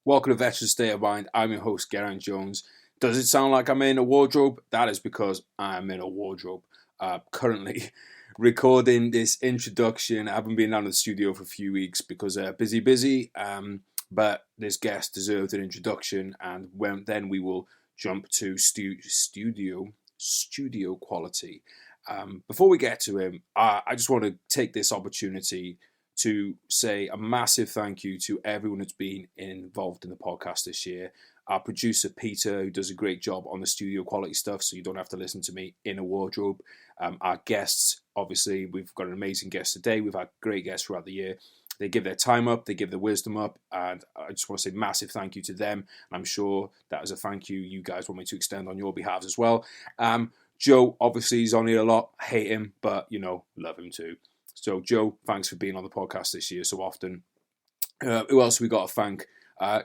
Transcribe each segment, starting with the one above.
Welcome to Veteran State of Mind. I'm your host, Geraint Jones. Does it sound like I'm in a wardrobe? That is because I'm in a wardrobe. Currently recording this introduction. I haven't been down to the studio for a few weeks because busy. But this guest deserved an introduction, and then we will jump to studio quality. Before we get to him, I just want to take this opportunity to say a massive thank you to everyone that's been involved in the podcast this year. Our producer, Peter, who does a great job on the studio quality stuff, so you don't have to listen to me in a wardrobe. Our guests, obviously, we've got an amazing guest today. We've had great guests throughout the year. They give their time up, they give their wisdom up, and I just want to say massive thank you to them. I'm sure that is a thank you guys want me to extend on your behalf as well. Joe, obviously, he's on here a lot. Hate him, but, love him too. So, Joe, thanks for being on the podcast this year so often. Who else we got to thank?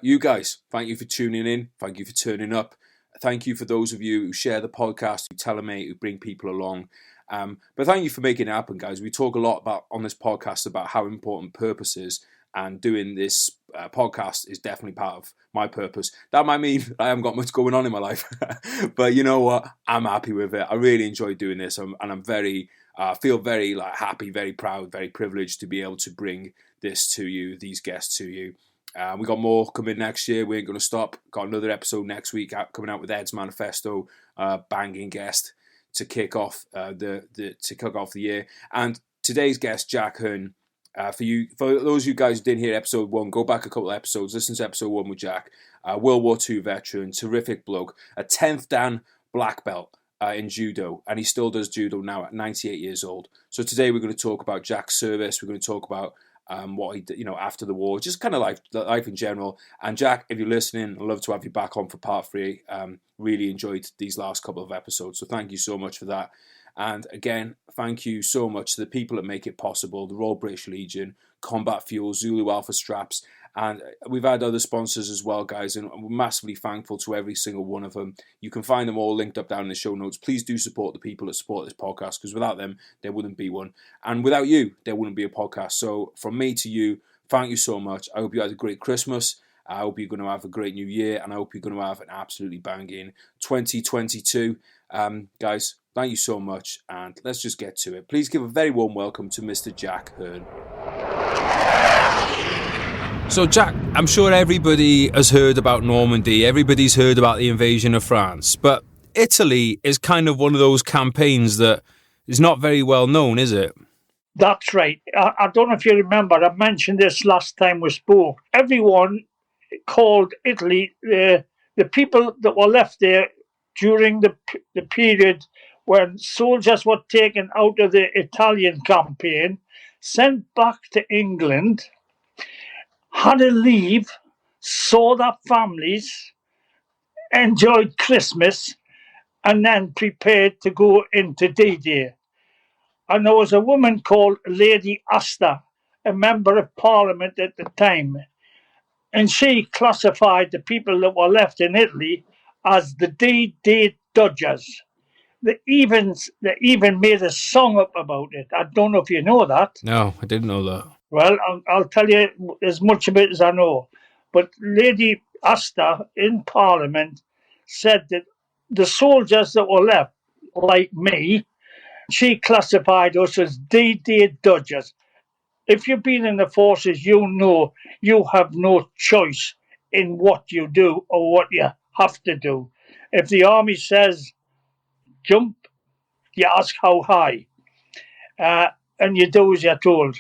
You guys, thank you for tuning in. Thank you for turning up. Thank you for those of you who share the podcast, who tell me, who bring people along. But thank you for making it happen, guys. We talk a lot about on this podcast about how important purpose is, and doing this podcast is definitely part of my purpose. That might mean I haven't got much going on in my life, but you know what? I'm happy with it. I really enjoy doing this, and I'm very... feel very happy, very proud, very privileged to be able to bring this to you, these guests to you. We got more coming next year. We ain't going to stop. Got another episode next week coming out with Ed's Manifesto, banging guest to kick off the year. And today's guest, Jack Hearn. For those of you guys who didn't hear episode 1, go back a couple of episodes. Listen to episode 1 with Jack. World War II veteran, terrific bloke, a 10th Dan black belt in Judo, and he still does Judo now at 98 years old. So today we're going to talk about Jack's service. We're going to talk about what he did, after the war, just kind of life in general. And Jack, if you're listening, I'd love to have you back on for part 3. Really enjoyed these last couple of episodes, so thank you so much for that. And again, thank you so much to the people that make it possible: the Royal British Legion, Combat Fuel, Zulu Alpha Straps, and we've had other sponsors as well, guys, and we're massively thankful to every single one of them. You can find them all linked up down in the show notes. Please do support the people that support this podcast, because without them, there wouldn't be one. And without you, there wouldn't be a podcast. So from me to you, thank you so much. I hope you had a great Christmas. I hope you're going to have a great new year, and I hope you're going to have an absolutely banging 2022. Guys, thank you so much, and let's just get to it. Please give a very warm welcome to Mr. Jack Hearn. So, Jack, I'm sure everybody has heard about Normandy. Everybody's heard about the invasion of France. But Italy is kind of one of those campaigns that is not very well known, is it? That's right. I don't know if you remember, I mentioned this last time we spoke. Everyone called Italy the people that were left there during the period when soldiers were taken out of the Italian campaign, sent back to England, had to leave, saw their families, enjoyed Christmas, and then prepared to go into D-Day. And there was a woman called Lady Astor, a member of Parliament at the time, and she classified the people that were left in Italy as the D-Day Dodgers. They even made a song up about it. I don't know if you know that. No, I didn't know that. Well, I'll tell you as much of it as I know. But Lady Astor in Parliament said that the soldiers that were left, like me, she classified us as D-Day Dodgers. If you've been in the forces, you know you have no choice in what you do or what you have to do. If the army says jump, you ask how high, and you do as you're told.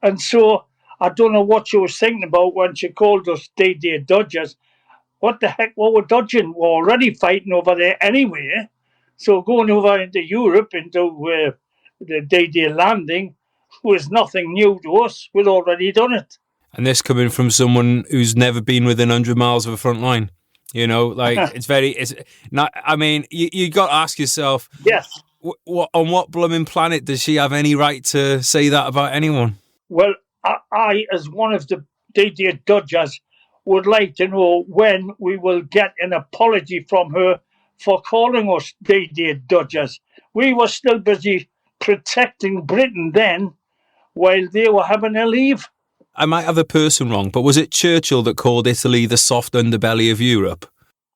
And so I don't know what she was thinking about when she called us D-Day Dodgers. What the heck were we dodging? We're already fighting over there anyway. So going over into Europe, into the D-Day landing, was nothing new to us. We'd already done it. And this coming from someone who's never been within 100 miles of a front line. It's not, I mean, you got to ask yourself, yes, on what blooming planet does she have any right to say that about anyone? Well, I as one of the D-Day Dodgers, would like to know when we will get an apology from her for calling us D-Day Dodgers. We were still busy protecting Britain then, while they were having a leave. I might have the person wrong, but was it Churchill that called Italy the soft underbelly of Europe?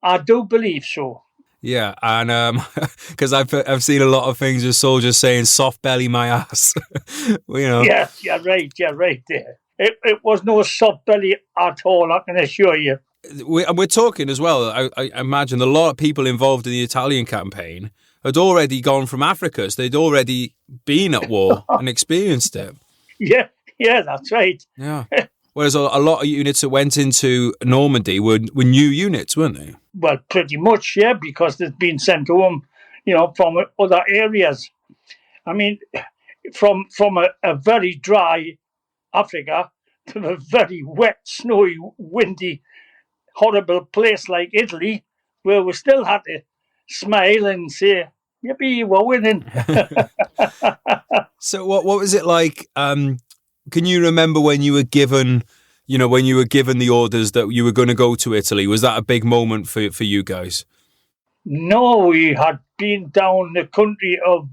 I do believe so. Yeah, and because I've seen a lot of things with soldiers saying "soft belly my ass," Yes, you're right there. It was no soft belly at all, I can assure you. We're talking as well. I imagine a lot of people involved in the Italian campaign had already gone from Africa, so they'd already been at war and experienced it. Yeah, that's right. Yeah. Whereas a lot of units that went into Normandy were new units, weren't they? Well, pretty much, yeah, because they've been sent home, from other areas. I mean, from a very dry Africa to a very wet, snowy, windy, horrible place like Italy, where we still had to smile and say, "Yippee, we're winning." So what was it like? Can you remember when you were given, the orders that you were going to go to Italy? Was that a big moment for you guys? No, we had been down the country of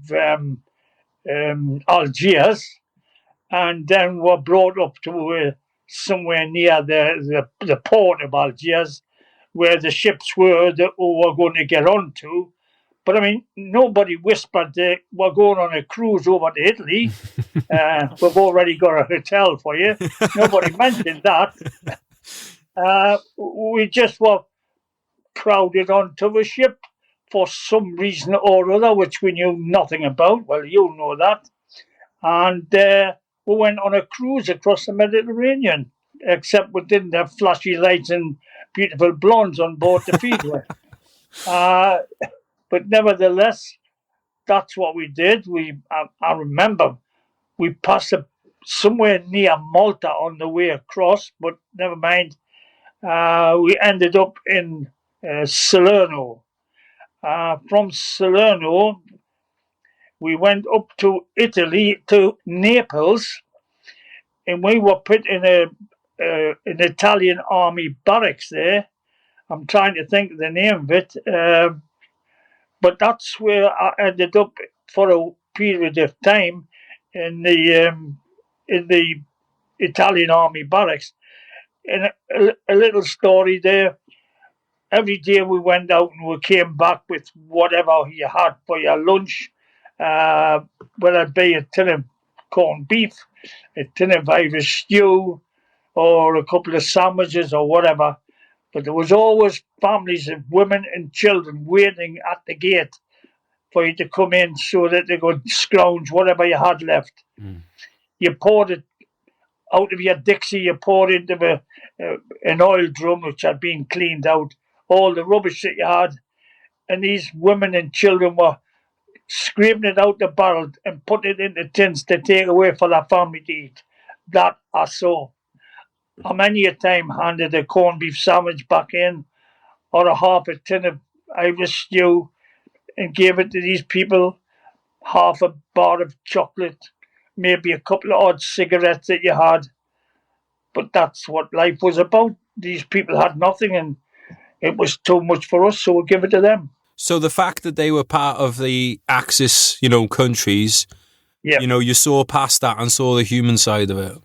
Algiers, and then were brought up to somewhere near the port of Algiers, where the ships were that we were going to get onto. But I mean, nobody whispered that we're going on a cruise over to Italy. We've already got a hotel for you. Nobody mentioned that. We just were crowded onto the ship for some reason or other, which we knew nothing about. Well, you know that. And we went on a cruise across the Mediterranean, except we didn't have flashy lights and beautiful blondes on board to feed with. But nevertheless, that's what we did. I remember we passed somewhere near Malta on the way across, but never mind. We ended up in Salerno. From Salerno, we went up to Italy, to Naples, and we were put in an Italian army barracks there. I'm trying to think of the name of it, but that's where I ended up for a period of time in the Italian army barracks. And a little story there. Every day we went out and we came back with whatever you had for your lunch, whether it be a tin of corned beef, a tin of Irish stew, or a couple of sandwiches or whatever. But there was always families of women and children waiting at the gate for you to come in so that they could scrounge whatever you had left. Mm. You poured it out of your Dixie, you poured into an oil drum which had been cleaned out, all the rubbish that you had, and these women and children were scraping it out the barrel and putting it into tins to take away for their family to eat. That I saw. I many a time handed a corned beef sandwich back in, or a half a tin of Irish stew, and gave it to these people, half a bar of chocolate, maybe a couple of odd cigarettes that you had. But that's what life was about. These people had nothing, and it was too much for us, so we'll give it to them. So the fact that they were part of the Axis, countries, yeah. You saw past that and saw the human side of it.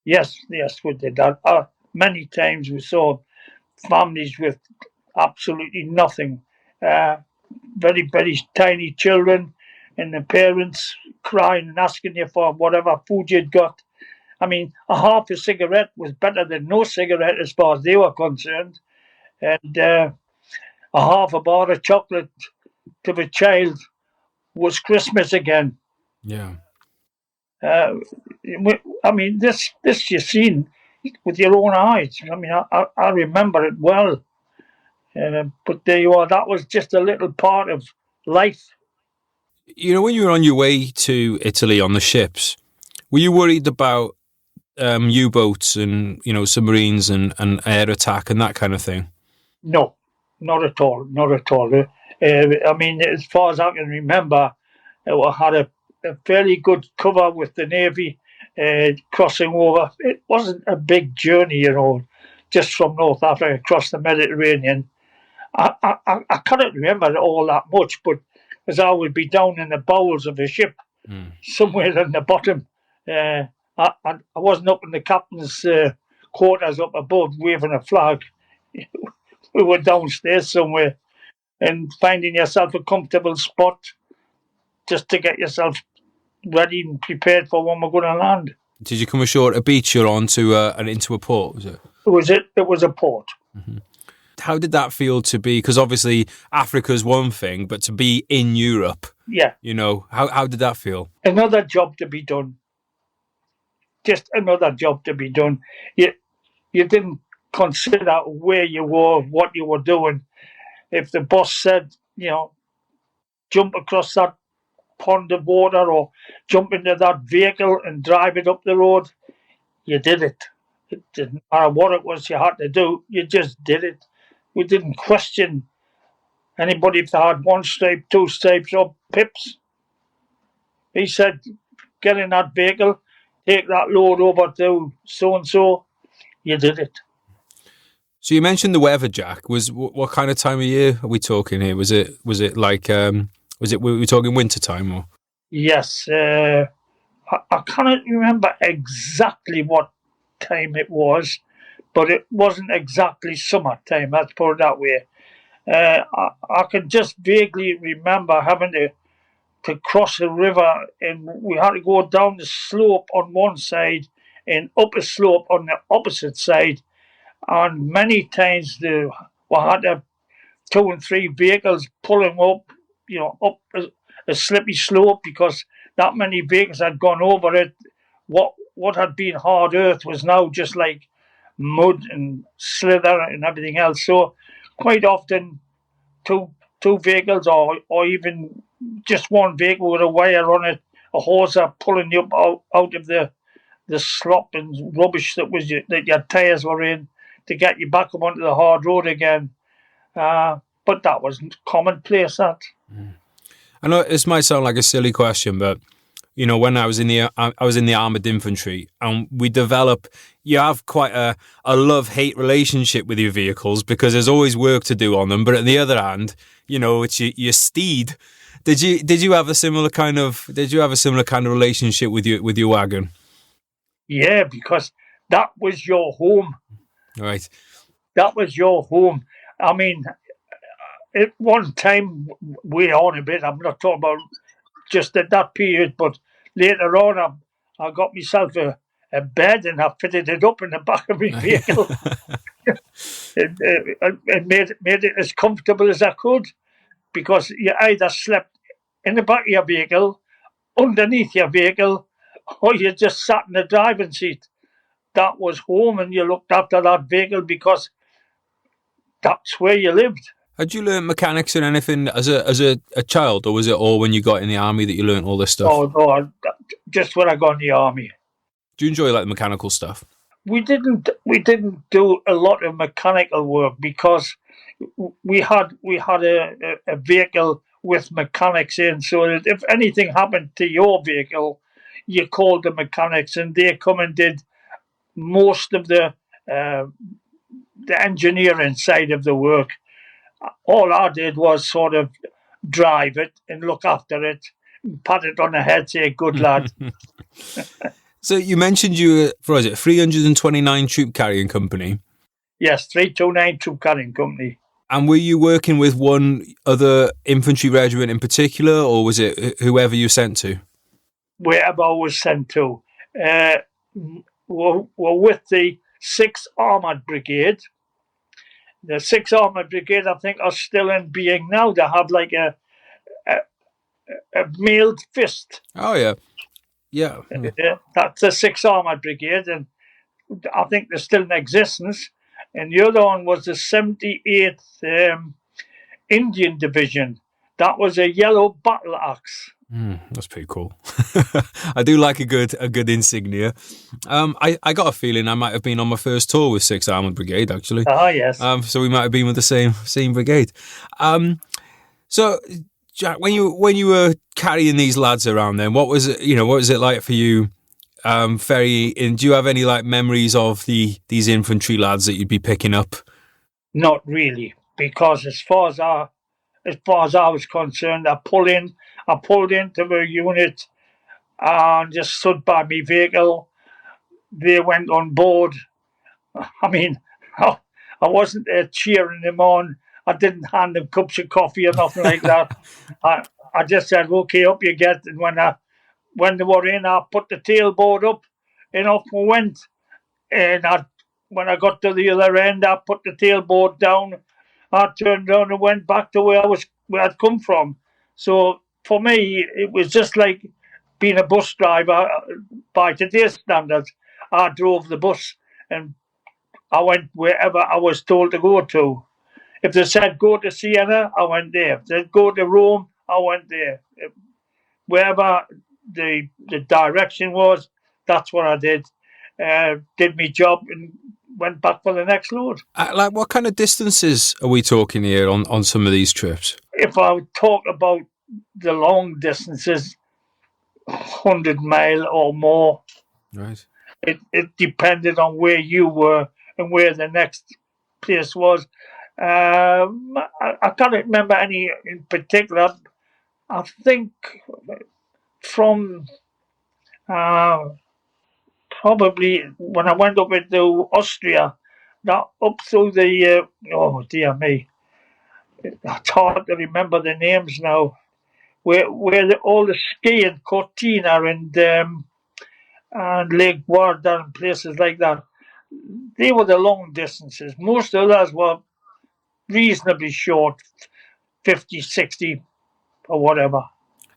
Yes, we did that. Many times we saw families with absolutely nothing. Very, very tiny children, and the parents crying and asking you for whatever food you'd got. I mean, a half a cigarette was better than no cigarette as far as they were concerned. And a half a bar of chocolate to the child was Christmas again. Yeah. I mean, this you've seen with your own eyes. I mean, I remember it well. But there you are. That was just a little part of life. When you were on your way to Italy on the ships, were you worried about U-boats and, submarines and air attack and that kind of thing? No, not at all. Not at all. I mean, as far as I can remember, I had a fairly good cover with the Navy crossing over. It wasn't a big journey, just from North Africa across the Mediterranean. I cannot remember all that much, but as I would be down in the bowels of a ship, somewhere in the bottom, I wasn't up in the captain's quarters up above waving a flag. We were downstairs somewhere and finding yourself a comfortable spot just to get yourself ready and prepared for when we're going to land. Did you come ashore at a beach or onto and into a port? Was it? It was a port. Mm-hmm. How did that feel to be? Because obviously Africa's one thing, but to be in Europe, yeah, how did that feel? Another job to be done. Just another job to be done. You didn't consider where you were, what you were doing. If the boss said, jump across that pond of water or jump into that vehicle and drive it up the road, you did it. It didn't matter what it was you had to do, you just did it. We didn't question anybody if they had one stripe, two stripes, or pips. He said, get in that vehicle, take that load over to so-and-so. You did it. So you mentioned the weather, Jack. What kind of time of year are we talking here? Was it like were we talking winter time or? Yes, I cannot remember exactly what time it was, but it wasn't exactly summertime. Let's put it that way. I can just vaguely remember having to cross a river, and we had to go down the slope on one side and up a slope on the opposite side. And many times we had 2 and 3 vehicles pulling up, up a slippy slope because that many vehicles had gone over it. What had been hard earth was now just like mud and slither and everything else. So quite often two vehicles or even just one vehicle with a wire on it, a hauser pulling you up out of the slop and rubbish that your tyres were in to get you back up onto the hard road again. But that wasn't commonplace. That. I know this might sound like a silly question, but when I was in the armoured infantry, and we develop, you have quite a love-hate relationship with your vehicles because there's always work to do on them. But on the other hand, it's your steed. Did you have a similar kind of relationship with your wagon? Yeah, because that was your home. Right. That was your home. I mean, at one time, way on a bit, I'm not talking about just at that period, but later on, I got myself a bed and I fitted it up in the back of my vehicle and made it as comfortable as I could, because you either slept in the back of your vehicle, underneath your vehicle, or you just sat in the driving seat. That was home, and you looked after that vehicle because that's where you lived. Had you learned mechanics and anything as a child, or was it all when you got in the army that you learned all this stuff? Oh, no, just when I got in the army. Do you enjoy like the mechanical stuff? We didn't do a lot of mechanical work because we had a vehicle with mechanics in, so that if anything happened to your vehicle, you called the mechanics and they come and did most of the engineering side of the work. All I did was sort of drive it and look after it, and pat it on the head, say, good lad. So you mentioned you were, 329 Troop Carrying Company? Yes, 329 Troop Carrying Company. And were you working with one other infantry regiment in particular, or was it whoever you sent to? Wherever I was sent to. We're with the 6th Armoured Brigade. The 6th Armoured Brigade, I think, are still in being now. They have like a mailed fist. Oh, yeah. Yeah. That's the 6th Armoured Brigade, and I think they're still in existence. And the other one was the 78th Indian Division. That was a yellow battle axe. That's pretty cool. I do like a good insignia. I got a feeling I might have been on my first tour with 6th Armoured Brigade, actually. Ah, yes. So we might have been with the same brigade. So, Jack, when you were carrying these lads around, then what was it? What was it like for you? Do you have any like memories of these infantry lads that you'd be picking up? Not really, because as far as I was concerned, I pulled into a unit and just stood by my vehicle they went on board. I mean, I wasn't cheering them on. I didn't hand them cups of coffee or nothing like that. I just said, okay, up you get. And when they were in, I put the tailboard up and off we went. And when I got to the other end, I put the tailboard down. I turned around and went back to where I'd come from. So for me, it was just like being a bus driver by today's standards. I drove the bus and I went wherever I was told to go to. If they said go to Siena, I went there. If they said go to Rome, I went there. Wherever the direction was, that's what I did. Did my job and went back for the next load. Like, what kind of distances are we talking here on some of these trips? If I talk about the long distances, 100-mile or more. Right. It depended on where you were and where the next place was. I can't remember any in particular. I think from probably when I went up into Austria, not up through the oh dear me, it's hard to remember the names now. Where all the skiing, Cortina and Lake Guarda and places like that, they were the long distances. Most of those were reasonably short, 50, 60 or whatever.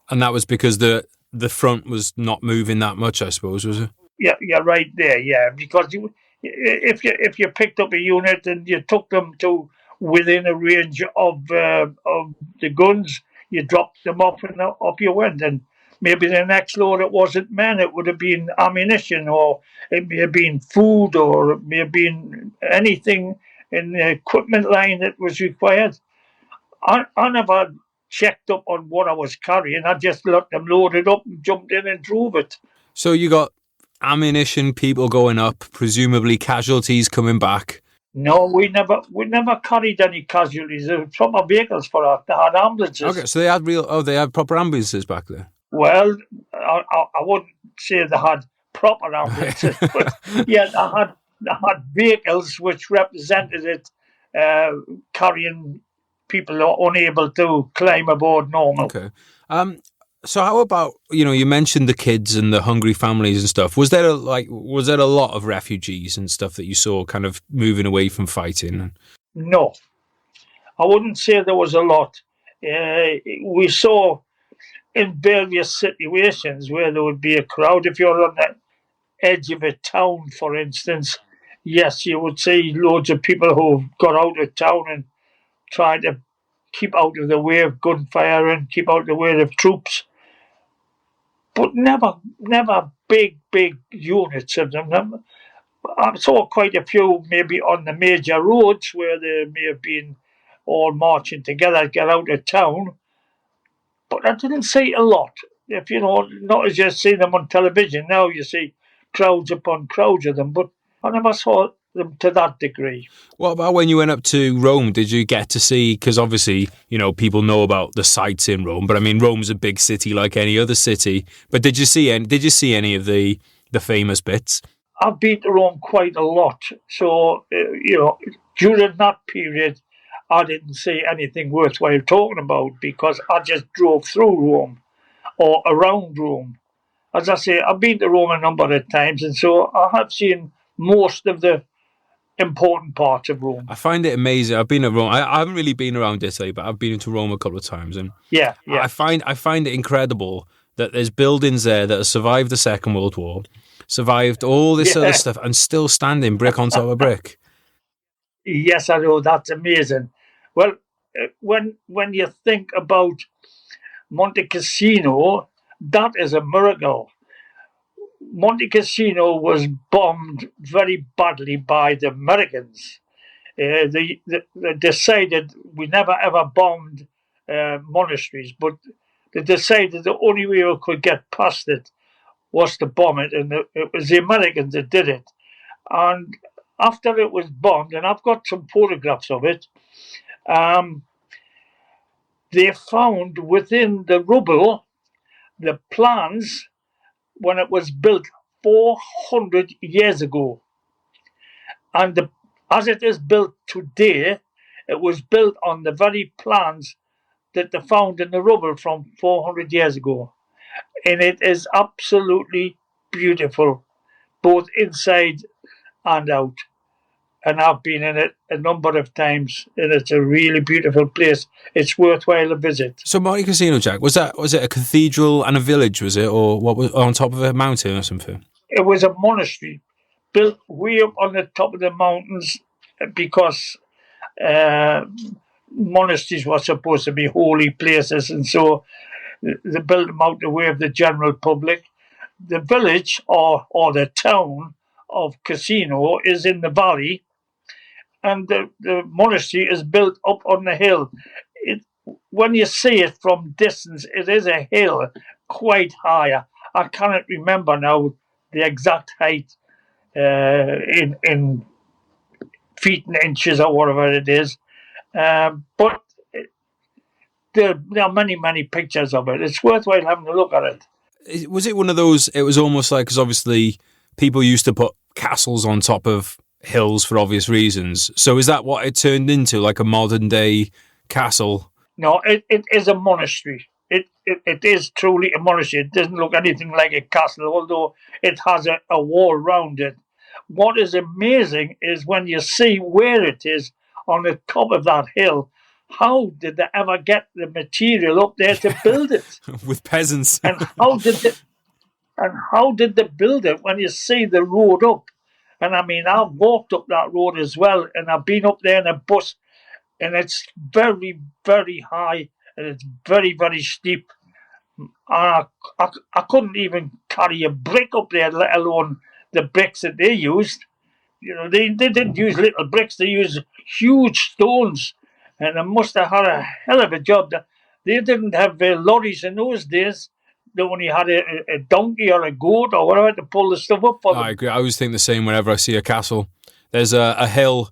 And that was because the front was not moving that much, I suppose, was it? Yeah, you're right there. Yeah, because if you picked up a unit and you took them to within a range of the guns, you dropped them off and up you went. And maybe the next load it wasn't men; it would have been ammunition, or it may have been food, or it may have been anything in the equipment line that was required. I never checked up on what I was carrying. I just let them load it up and jumped in and drove it. So you got ammunition, people going up, presumably casualties coming back. No, we never carried any casualties. There were proper vehicles for us. They had ambulances. Okay, so they had proper ambulances back there. Well, I wouldn't say they had proper ambulances, but yeah, they had vehicles which represented it, carrying people who are unable to climb aboard normal. Okay. So how about, you mentioned the kids and the hungry families and stuff. Was there a lot of refugees and stuff that you saw kind of moving away from fighting? No, I wouldn't say there was a lot. We saw in various situations where there would be a crowd. If you're on the edge of a town, for instance, yes, you would see loads of people who got out of town and tried to keep out of the way of gunfire and keep out of the way of troops. But never big units of them. I saw quite a few maybe on the major roads where they may have been all marching together to get out of town. But I didn't see a lot. If not as you see them on television now, you see crowds upon crowds of them. But I never saw them to that degree. What about when you went up to Rome? Did you get to see? Because obviously, people know about the sights in Rome, but I mean, Rome's a big city like any other city. But did you see any of the famous bits? I've been to Rome quite a lot, so during that period, I didn't see anything worthwhile talking about because I just drove through Rome or around Rome. As I say, I've been to Rome a number of times, and so I have seen most of the important parts of Rome. I find it amazing. I've been to Rome. I haven't really been around Italy, but I've been into Rome a couple of times, and yeah. I find it incredible that there's buildings there that have survived the Second World War, survived all this other stuff, and still standing brick on top of brick. Yes, I know, that's amazing. Well, when you think about Monte Cassino, that is a miracle. Monte Cassino was bombed very badly by the Americans. They decided we never ever bombed monasteries, but they decided the only way we could get past it was to bomb it, and it was the Americans that did it. And after it was bombed, and I've got some photographs of it, they found within the rubble the plans when it was built 400 years ago. And as it is built today, it was built on the very plans that they found in the rubble from 400 years ago. And it is absolutely beautiful, both inside and out. And I've been in it a number of times, and it's a really beautiful place. It's worthwhile a visit. So Monte Cassino, Jack, was it a cathedral and a village, was it, or what was on top of a mountain or something? It was a monastery built way up on the top of the mountains because monasteries were supposed to be holy places, and so they built them out the way of the general public. The village or the town of Cassino is in the valley, and the monastery is built up on the hill. When you see it from distance, it is a hill quite higher. I cannot remember now the exact height in feet and inches or whatever it is, but there are many pictures of it. It's worthwhile having a look at it. Was it one of those? It was almost like, because obviously people used to put castles on top of hills for obvious reasons. So is that what it turned into, like a modern day castle? No, it is a monastery. It is truly a monastery. It doesn't look anything like a castle, although it has a wall round it. What is amazing is when you see where it is on the top of that hill. How did they ever get the material up there to build it? With peasants. And how did they build it when you see the road up? And I mean, I've walked up that road as well, and I've been up there in a bus, and it's very, very high, and it's very, very steep. I couldn't even carry a brick up there, let alone the bricks that they used. You know, they didn't use little bricks; they used huge stones, and they must have had a hell of a job. They didn't have lorries in those days. They only had a donkey or a goat or whatever to pull the stuff up for them. I agree. I always think the same whenever I see a castle. There's a hill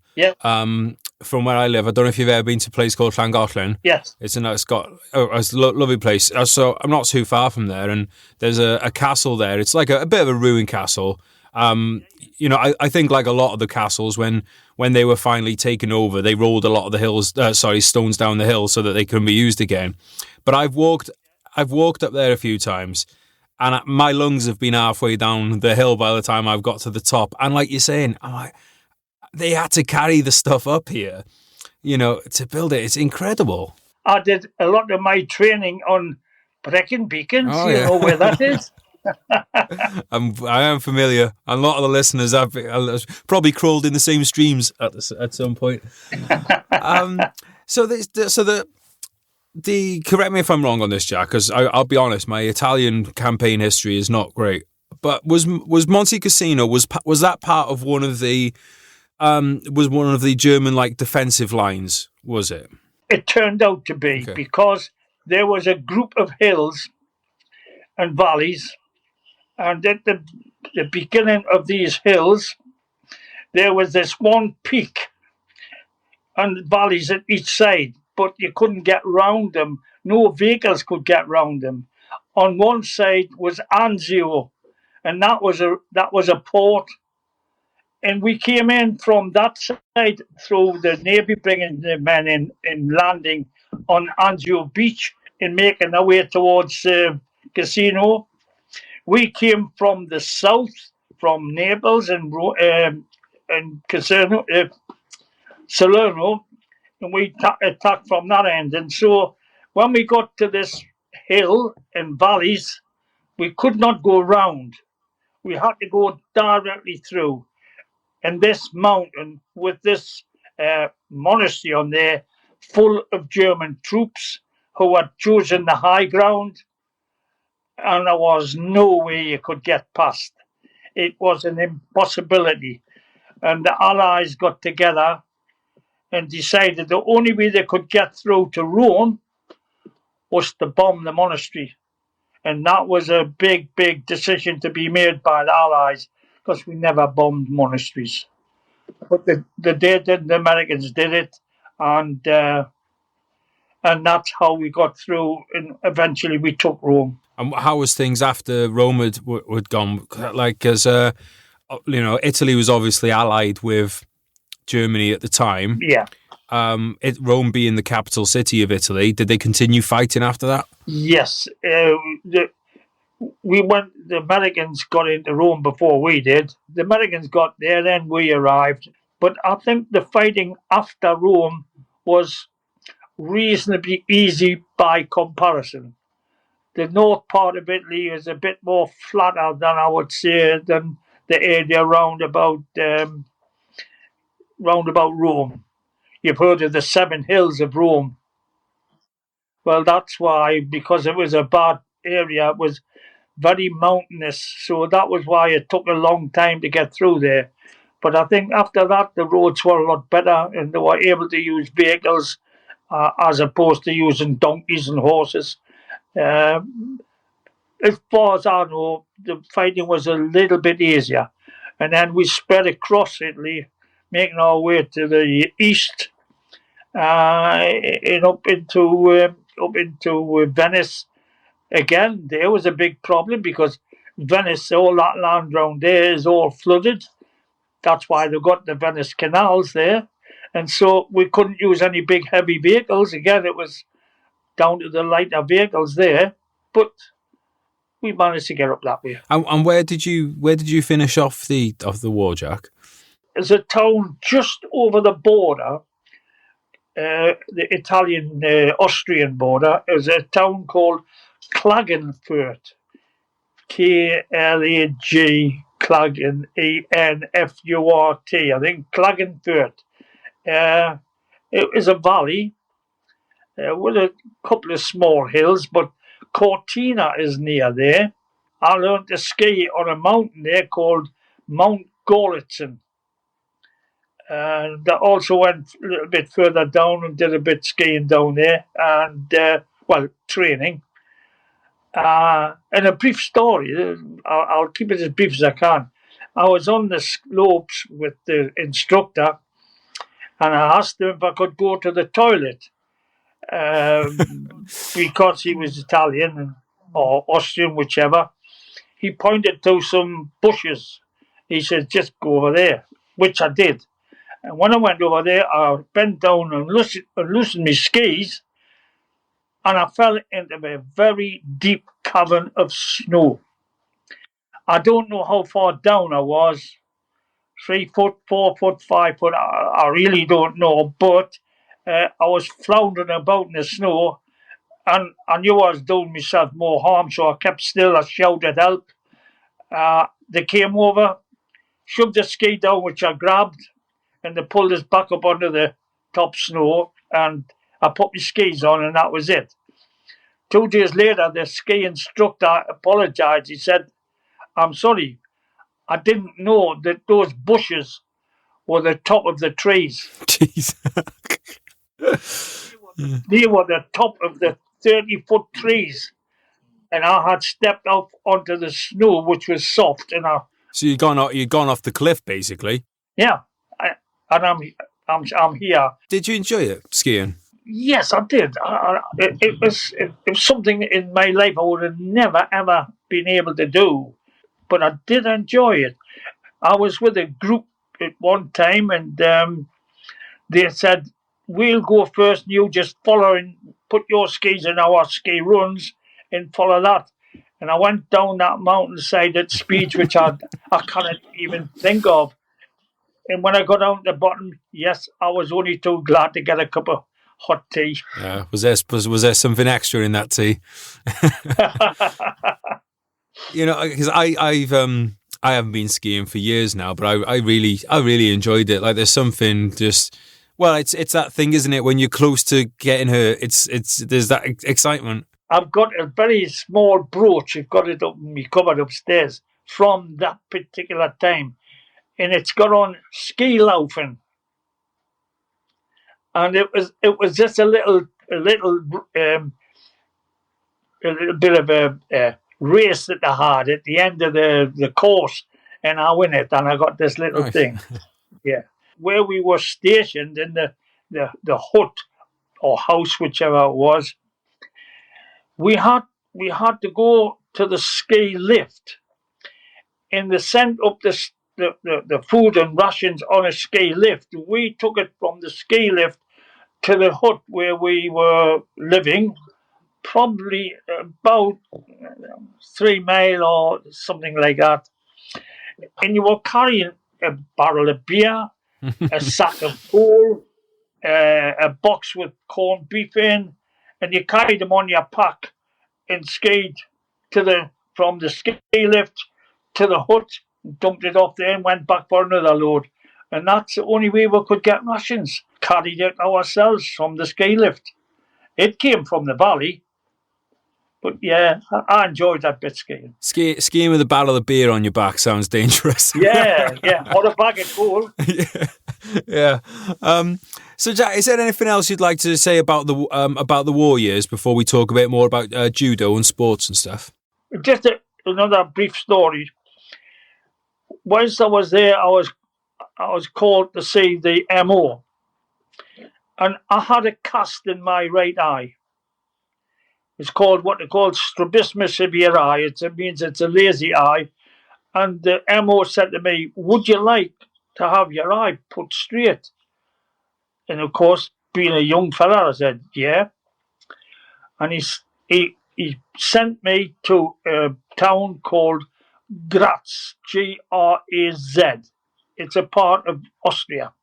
from where I live. I don't know if you've ever been to a place called Llangollen. Yes. It's got a lovely place. So I'm not too far from there, and there's a castle there. It's like a bit of a ruined castle. You know, I think like a lot of the castles, when they were finally taken over, they rolled a lot of the stones down the hill so that they couldn't be used again. But I've walked up there a few times, and my lungs have been halfway down the hill by the time I've got to the top. And like you're saying, they had to carry the stuff up here, you know, to build it. It's incredible. I did a lot of my training on Brecon Beacons. Oh, you know where that is? I am familiar. A lot of the listeners have probably crawled in the same streams at some point. So correct me if I'm wrong on this, Jack, because I'll be honest, my Italian campaign history is not great. But was Monte Cassino was that part of one of the German like defensive lines? Was it? It turned out to be, because there was a group of hills and valleys. And at the beginning of these hills, there was this one peak and valleys at each side, but you couldn't get round them. No vehicles could get round them. On one side was Anzio, and that was a port. And we came in from that side through the Navy, bringing the men in landing on Anzio Beach and making our way towards Cassino. We came from the south, from Naples and Salerno, and we attacked from that end. And so when we got to this hill and valleys, we could not go round. We had to go directly through. And this mountain with this monastery on there, full of German troops who had chosen the high ground, and there was no way you could get past. It was an impossibility. And the Allies got together and decided the only way they could get through to Rome was to bomb the monastery. And that was a big decision to be made by the Allies, because we never bombed monasteries. But the Americans did it, and And that's how we got through, and eventually we took Rome. And how was things after Rome had gone? Like, as Italy was obviously allied with Germany at the time. Yeah. Rome being the capital city of Italy, did they continue fighting after that? Yes. The Americans got into Rome before we did. The Americans got there, then we arrived. But I think the fighting after Rome was reasonably easy by comparison. The north part of Italy is a bit more flatter than I would say than the area round about Rome. You've heard of the 7 hills of Rome. Well, that's why, because it was a bad area, it was very mountainous. So that was why it took a long time to get through there. But I think after that, the roads were a lot better and they were able to use vehicles as opposed to using donkeys and horses. As far as I know, the fighting was a little bit easier. And then we spread across Italy, making our way to the east and up into Venice. Again, there was a big problem because Venice, all that land round there is all flooded. That's why they've got the Venice canals there. And so we couldn't use any big heavy vehicles. Again, it was down to the lighter vehicles there. But we managed to get up that way. And where did you finish off the war, Jack? There's a town just over the border, the Italian Austrian border. There's a town called Klagenfurt. K-L-A-G, Klagen, E-N-F-U-R-T, I think, Klagenfurt. It was a valley with a couple of small hills, but Cortina is near there. I learned to ski on a mountain there called Mount Goritzen. And I also went a little bit further down and did a bit skiing down there, and, training. And a brief story, I'll keep it as brief as I can. I was on the slopes with the instructor, and I asked him if I could go to the toilet because he was Italian or Austrian, whichever. He pointed to some bushes. He said, just go over there, which I did. And when I went over there, I bent down and loosened my skis, and I fell into a very deep cavern of snow. I don't know how far down I was, 3 foot, 4 foot, 5 foot, I really don't know, but I was floundering about in the snow, and I knew I was doing myself more harm, so I kept still. I shouted help. They came over, shoved the ski down, which I grabbed, and they pulled us back up onto the top snow, and I put my skis on, and that was it. 2 days later, the ski instructor apologised. He said, I'm sorry, I didn't know that those bushes were the top of the trees. Jeez. They were the top of the 30-foot trees. And I had stepped out onto the snow, which was soft. So you'd gone off the cliff, basically? Yeah. And I'm here. Did you enjoy it, skiing? Yes, I did. It was something in my life I would have never, ever been able to do. But I did enjoy it. I was with a group at one time, and they said, we'll go first, and you just follow and put your skis in our ski runs and follow that. And I went down that mountainside at speeds which I cannot even think of. And when I got down to the bottom, yes, I was only too glad to get a cup of hot tea. Yeah, was there something extra in that tea? Because I haven't been skiing for years now, but I really enjoyed it. Like, there's something just, well, it's that thing, isn't it? When you're close to getting hurt, there's that excitement. I've got a very small brooch. I've got it up in my cupboard upstairs from that particular time, and it's got on ski laufen, and it was just a little bit of a race that I had at the end of the course, and I win it, and I got this little thing. Yeah, where we were stationed in the hut or house, whichever it was, we had to go to the ski lift, and they sent up the food and rations on a ski lift. We took it from the ski lift to the hut where we were living, probably about 3 mile or something like that. And you were carrying a barrel of beer, a sack of coal, a box with corned beef in, and you carried them on your pack and skied from the ski lift to the hut, dumped it off there, and went back for another load. And that's the only way we could get rations. Carried it ourselves from the ski lift. It came from the valley, but yeah, I enjoyed that bit skiing. Skiing with a barrel of beer on your back sounds dangerous. Yeah, or a bag of coal. Yeah. So, Jack, is there anything else you'd like to say about the war years before we talk a bit more about judo and sports and stuff? Just another brief story. Whilst I was there, I was called to see the MO, and I had a cast in my right eye. It's called what they call strabismus severi. It means it's a lazy eye. And the MO said to me, "Would you like to have your eye put straight?" And of course, being a young fella, I said, "Yeah." And he sent me to a town called Graz, Graz. It's a part of Austria.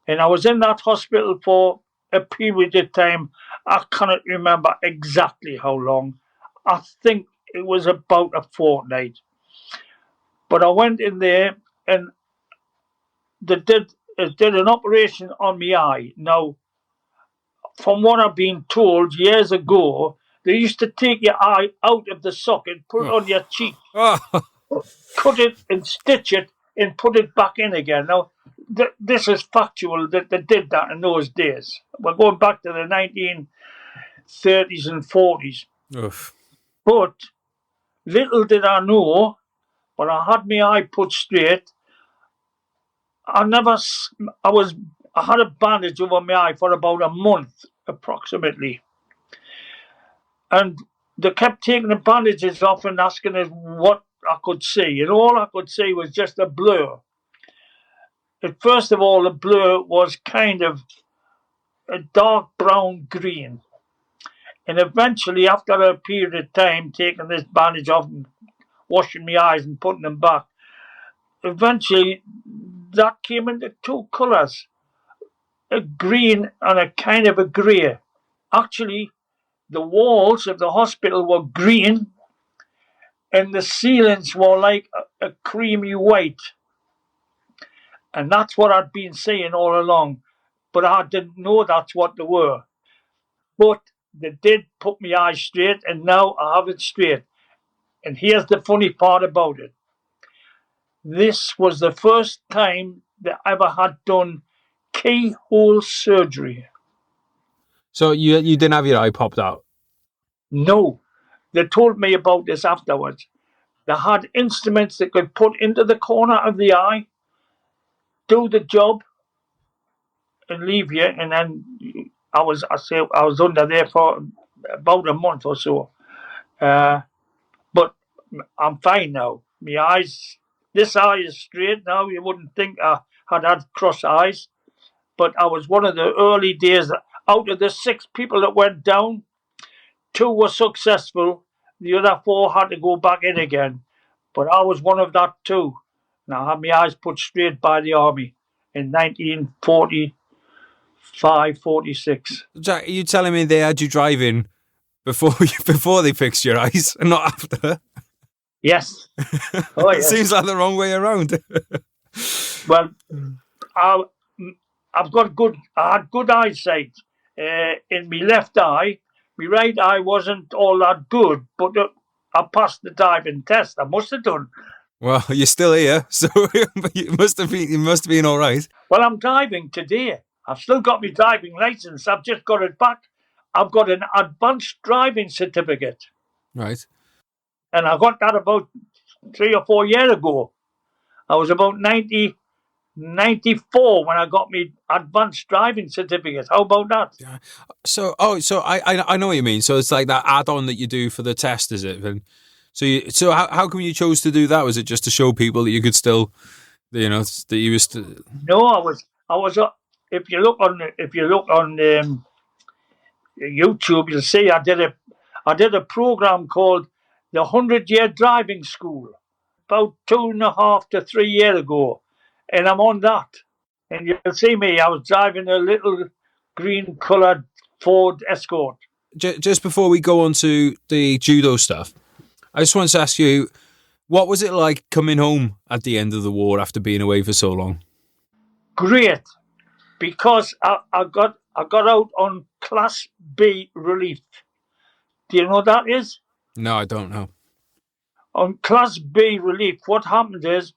And I was in that hospital for a period of time. I cannot remember exactly how long. I think it was about a fortnight. But I went in there and they did an operation on my eye. Now, from what I've been told years ago, they used to take your eye out of the socket, put it on your cheek, cut it and stitch it and put it back in again. Now, this is factual that they did that in those days. We're going back to the 1930s and 40s. Oof. But little did I know, when I had my eye put straight, I had a bandage over my eye for about a month, approximately. And they kept taking the bandages off and asking us what I could see. And all I could see was just a blur. And first of all, the blur was kind of a dark brown green. And eventually, after a period of time, taking this bandage off and washing my eyes and putting them back, eventually that came into two colours, a green and a kind of a grey. Actually, the walls of the hospital were green and the ceilings were like a creamy white. And that's what I'd been seeing all along. But I didn't know that's what they were. But they did put my eyes straight, and now I have it straight. And here's the funny part about it. This was the first time they ever had done keyhole surgery. So you didn't have your eye popped out? No. They told me about this afterwards. They had instruments they could put into the corner of the eye, do the job, and leave you. And then I was under there for about a month or so. But I'm fine now. This eye is straight now. You wouldn't think I had cross eyes, but I was one of the early days. Out of the 6 people that went down, 2 were successful. The other 4 had to go back in again. But I was one of that 2. And I had my eyes put straight by the army in 1945, 46. Jack, are you telling me they had you driving before they fixed your eyes and not after? Yes. Oh, It yes. seems like the wrong way around. Well, I had good eyesight in my left eye. My right eye wasn't all that good, but I passed the driving test. I must have done. Well, you're still here, so you must have been all right. Well, I'm driving today. I've still got my driving license. I've just got it back. I've got an advanced driving certificate. Right. And I got that about 3 or 4 years ago. I was about 90, 94 when I got my advanced driving certificate. How about that? Yeah. So I know what you mean. So it's like that add-on that you do for the test, is it? And so how come you chose to do that? Was it just to show people that you could still, that you was to... No, I was. If you look on YouTube, you'll see I did a program called the 100-Year Driving School about 2.5 to 3 years ago, and I'm on that. And you'll see me. I was driving a little green-coloured Ford Escort. Just before we go on to the judo stuff, I just wanted to ask you, what was it like coming home at the end of the war after being away for so long? Great, because I got out on Class B relief. Do you know what that is? No, I don't know. On Class B relief, what happened is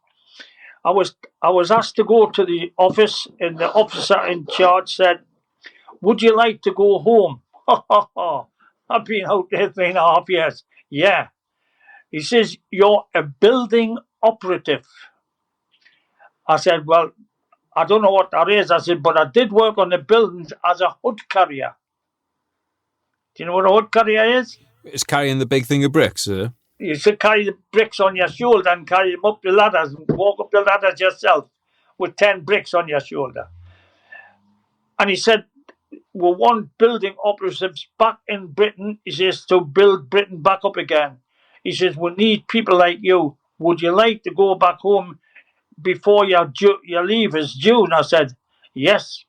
I was asked to go to the office, and the officer in charge said, "Would you like to go home?" I've been out there 3.5 years. Yeah. He says, "You're a building operative." I said, "Well, I don't know what that is." I said, "But I did work on the buildings as a hood carrier." Do you know what a hood carrier is? It's carrying the big thing of bricks, sir. You should carry the bricks on your shoulder and carry them up the ladders and walk up the ladders yourself with 10 bricks on your shoulder. And he said, "We want building operatives back in Britain." He says, "to build Britain back up again." He says, "We need people like you. Would you like to go back home before your leave is June?" I said, "Yes."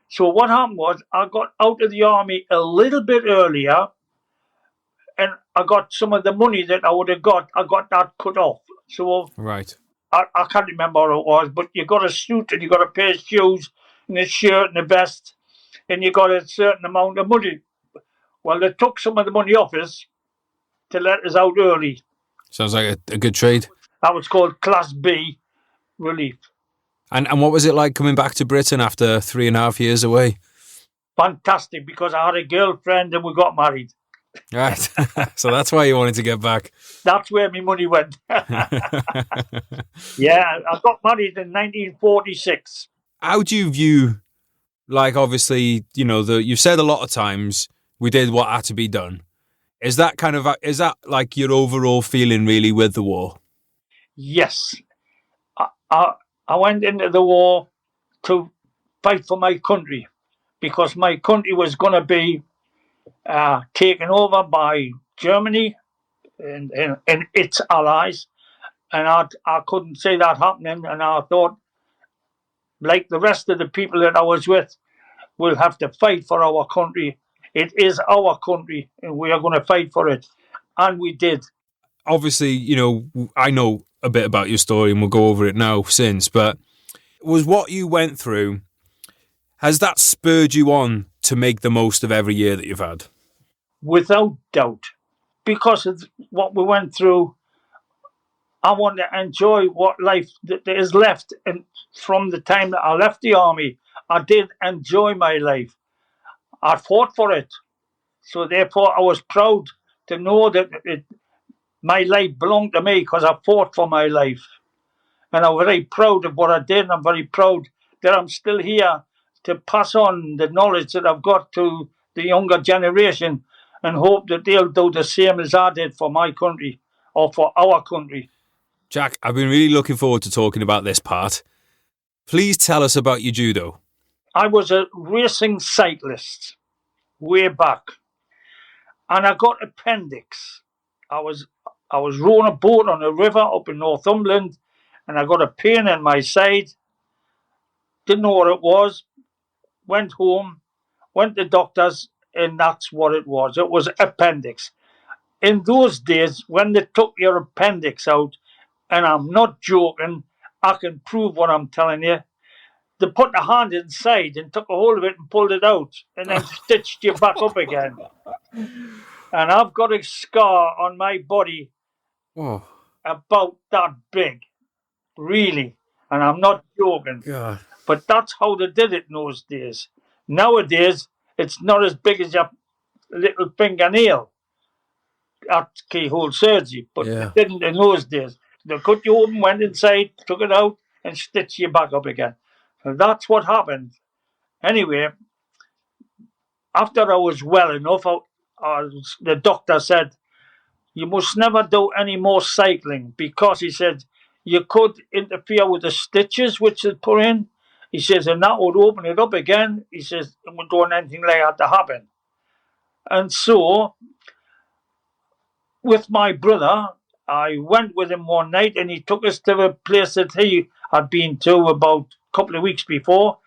So what happened was I got out of the army a little bit earlier, and I got some of the money that I would have got. I got that cut off. So right. I can't remember what it was, but you got a suit and you got a pair of shoes and a shirt and a vest, and you got a certain amount of money. Well, they took some of the money off us to let us out early. Sounds like a good trade. That was called Class B relief. And what was it like coming back to Britain after 3.5 years away? Fantastic, because I had a girlfriend and we got married. Right. So that's why you wanted to get back. That's where my money went. Yeah, I got married in 1946. How do you view, like, obviously, you've said a lot of times we did what had to be done. Is that like your overall feeling really with the war? Yes. I went into the war to fight for my country, because my country was going to be taken over by Germany and its allies. And I couldn't see that happening. And I thought, like the rest of the people that I was with, we'll have to fight for our country. It is our country, and we are going to fight for it. And we did. Obviously, I know a bit about your story, and we'll go over it now since, but was what you went through, has that spurred you on to make the most of every year that you've had? Without doubt. Because of what we went through, I want to enjoy what life that there is left. And from the time that I left the army, I did enjoy my life. I fought for it. So therefore, I was proud to know that my life belonged to me, because I fought for my life. And I'm very proud of what I did. And I'm very proud that I'm still here to pass on the knowledge that I've got to the younger generation, and hope that they'll do the same as I did for my country, or for our country. Jack, I've been really looking forward to talking about this part. Please tell us about your judo. I was a racing cyclist way back, and I got appendix. I was rowing a boat on a river up in Northumberland, and I got a pain in my side. Didn't know what it was. Went home, went to doctors, and that's what it was. It was appendix. In those days, when they took your appendix out, and I'm not joking, I can prove what I'm telling you, they put the hand inside and took a hold of it and pulled it out, and then stitched you back up again. And I've got a scar on my body about that big, really. And I'm not joking. God. But that's how they did it in those days. Nowadays, it's not as big as your little fingernail. That's keyhole surgery. But they didn't in those days. They cut you open, went inside, took it out, and stitch you back up again. So that's what happened. Anyway, after I was well enough, the doctor said, you must never do any more cycling because he said you could interfere with the stitches which they put in. He says, and that would open it up again. He says, we don't want anything like that to happen. And so, with my brother, I went with him one night and he took us to a place that he had been to about a couple of weeks before.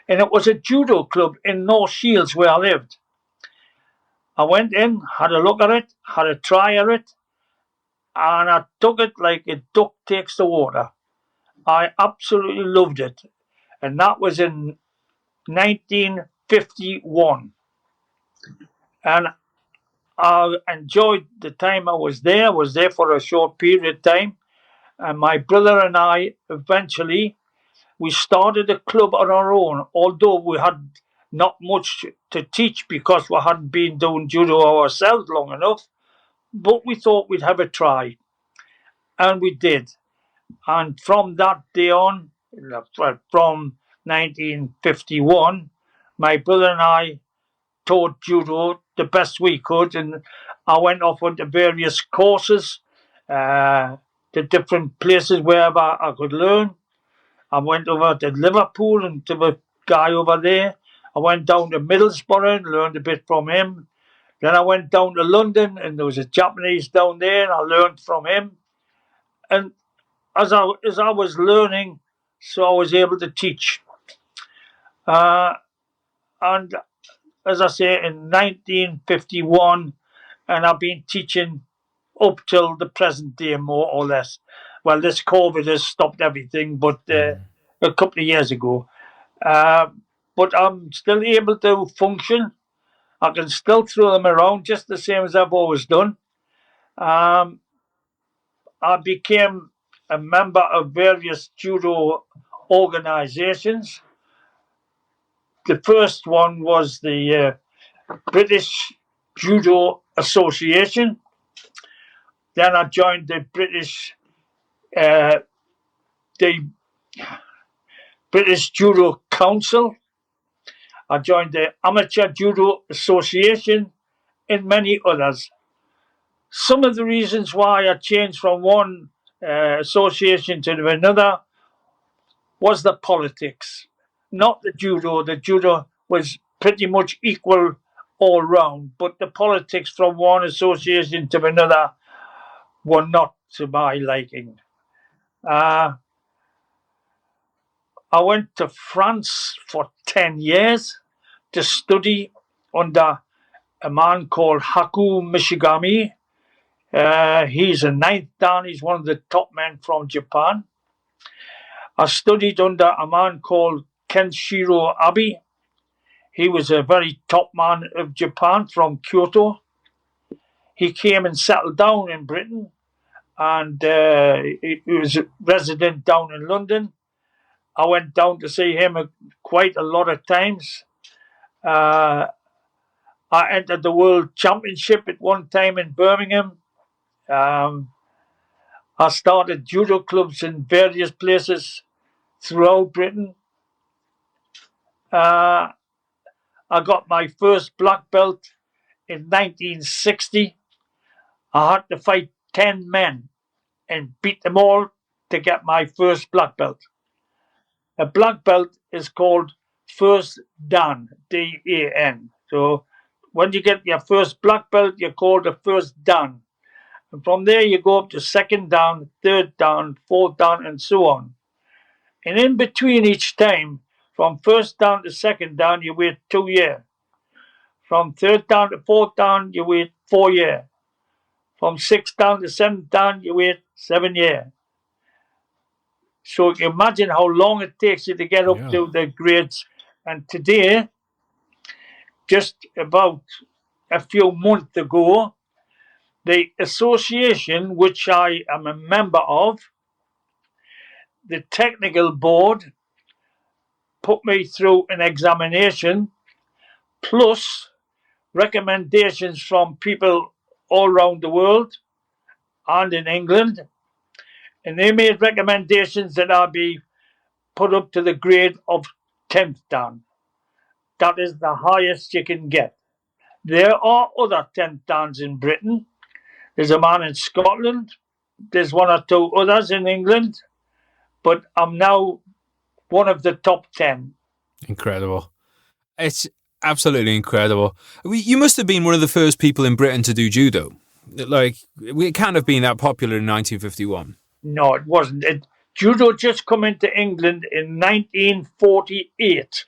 And it was a judo club in North Shields where I lived. I went in, had a look at it, had a try at it, and I took it like a duck takes the water. I absolutely loved it. And that was in 1951. And I enjoyed the time I was there. I was there for a short period of time. And my brother and I eventually, we started a club on our own, although we had not much to teach because we hadn't been doing judo ourselves long enough. But we thought we'd have a try. And we did. And from that day on, from 1951, my brother and I taught judo the best we could. And I went off onto various courses to different places wherever I could learn. I went over to Liverpool and to the guy over there. I went down to Middlesbrough and learned a bit from him. Then I went down to London and there was a Japanese down there and I learned from him. And as I was learning, so I was able to teach. And as I say, in 1951, and I've been teaching up till the present day, more or less. Well, this COVID has stopped everything, but a couple of years ago. But I'm still able to function. I can still throw them around just the same as I've always done. I became a member of various judo organizations. The first one was the British Judo Association. Then I joined the British Judo Council. I joined the Amateur Judo Association and many others. Some of the reasons why I changed from one association to another was the politics, not the judo. The judo was pretty much equal all round, but the politics from one association to another were not to my liking. I went to France for 10 years to study under a man called Haku Mishigami. He's a ninth dan. He's one of the top men from Japan. I studied under a man called Kenshiro Abe. He was a very top man of Japan from Kyoto. He came and settled down in Britain, and he was a resident down in London. I went down to see him quite a lot of times. I entered the World Championship at one time in Birmingham. I started judo clubs in various places throughout Britain. I got my first black belt in 1960. I had to fight 10 men and beat them all to get my first black belt. A black belt is called first dan, D-A-N. So when you get your first black belt, you're called a first dan. And from there you go up to second dan, third dan, fourth dan, and so on. And in between each time, from first dan to second dan, you wait 2 years. From third dan to fourth dan, you wait 4 years. From sixth dan to seventh dan, you wait 7 years. So you can imagine how long it takes you to get up to the grades. And today, just about a few months ago, the association which I am a member of, the technical board, put me through an examination plus recommendations from people all around the world and in England. And they made recommendations that I be put up to the grade of 10th Dan. That is the highest you can get. There are other 10th Dans in Britain. There's a man in Scotland. There's one or two others in England. But I'm now one of the top 10. Incredible. It's absolutely incredible. You must have been one of the first people in Britain to do judo. Like, it can't have been that popular in 1951. No, it wasn't. Judo just come into England in 1948.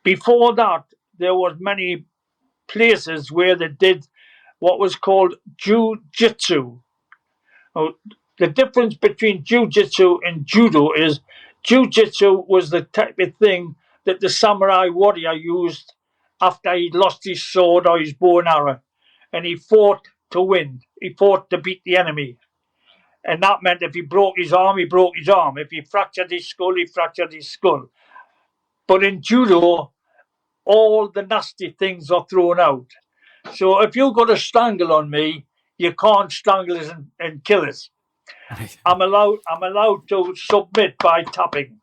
Before that, there was many places where they did what was called jiu-jitsu. Now, the difference between jiu-jitsu and judo is jiu-jitsu was the type of thing that the samurai warrior used after he'd lost his sword or his bow and arrow, and he fought to win. He fought to beat the enemy. And that meant if he broke his arm, he broke his arm. If he fractured his skull, he fractured his skull. But in judo, all the nasty things are thrown out. So if you've got a strangle on me, you can't strangle us and kill us. I'm allowed to submit by tapping.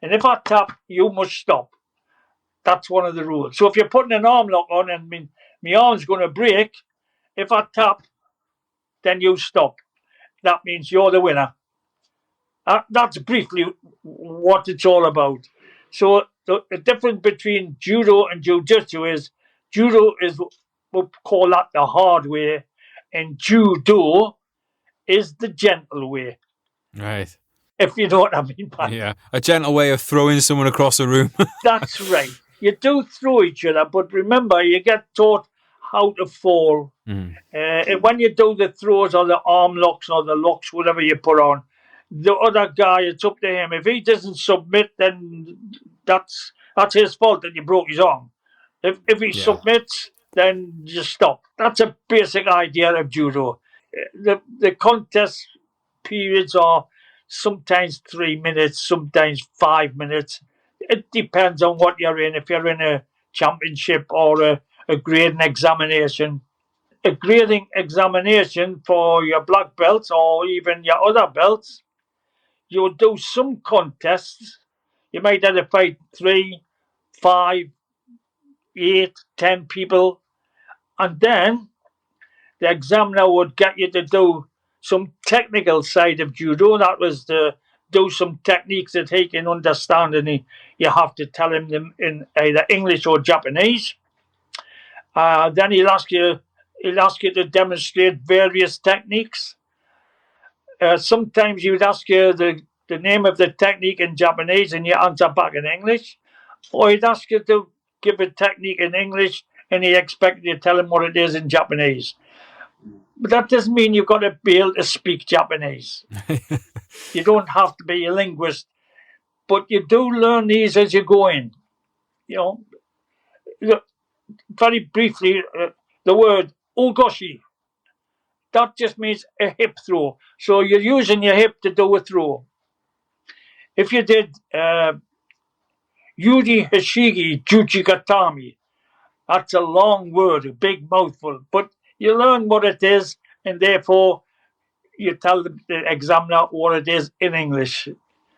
And if I tap, you must stop. That's one of the rules. So if you're putting an arm lock on and my arm's going to break, if I tap, then you stop. That means you're the winner. That's briefly what it's all about. So the difference between judo and jiu-jitsu is judo is, we'll call that the hard way, and judo is the gentle way. Right. If you know what I mean. Yeah, a gentle way of throwing someone across a room. That's right. You do throw each other, but remember, you get taught how to fall. And when you do the throws or the arm locks or the locks, whatever you put on, the other guy, it's up to him. If he doesn't submit, then that's his fault that you broke his arm. If he submits, then you stop. That's a basic idea of judo. The contest periods are sometimes 3 minutes, sometimes 5 minutes. It depends on what you're in. If you're in a championship or a grading examination. A grading examination for your black belts or even your other belts, you'll do some contests. You might have to fight 3, 5, 8, 10 people. And then the examiner would get you to do some technical side of judo. That was to do some techniques that he can understand, and you have to tell him them in either English or Japanese. Then he'll ask you to demonstrate various techniques. Sometimes he would ask you the name of the technique in Japanese and you answer back in English. Or he'd ask you to give a technique in English and he expected you to tell him what it is in Japanese. But that doesn't mean you've got to be able to speak Japanese. You don't have to be a linguist. But you do learn these as you go in. You know, very briefly, the word ogoshi, that just means a hip throw. So you're using your hip to do a throw. If you did Yuri Hashigi Jujigatami, that's a long word, a big mouthful. But you learn what it is, and therefore you tell the examiner what it is in English,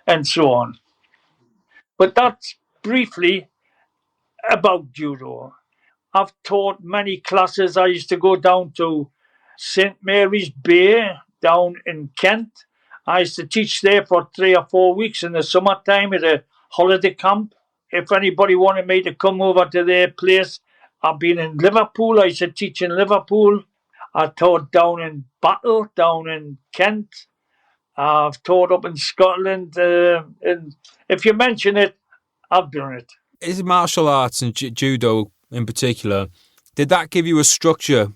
and so on. But that's briefly about judo. I've taught many classes. I used to go down to St. Mary's Bay down in Kent. I used to teach there for 3 or 4 weeks in the summertime at a holiday camp. If anybody wanted me to come over to their place, I've been in Liverpool. I used to teach in Liverpool. I taught down in Battle, down in Kent. I've taught up in Scotland. And if you mention it, I've done it. Is martial arts and judo in particular, did that give you a structure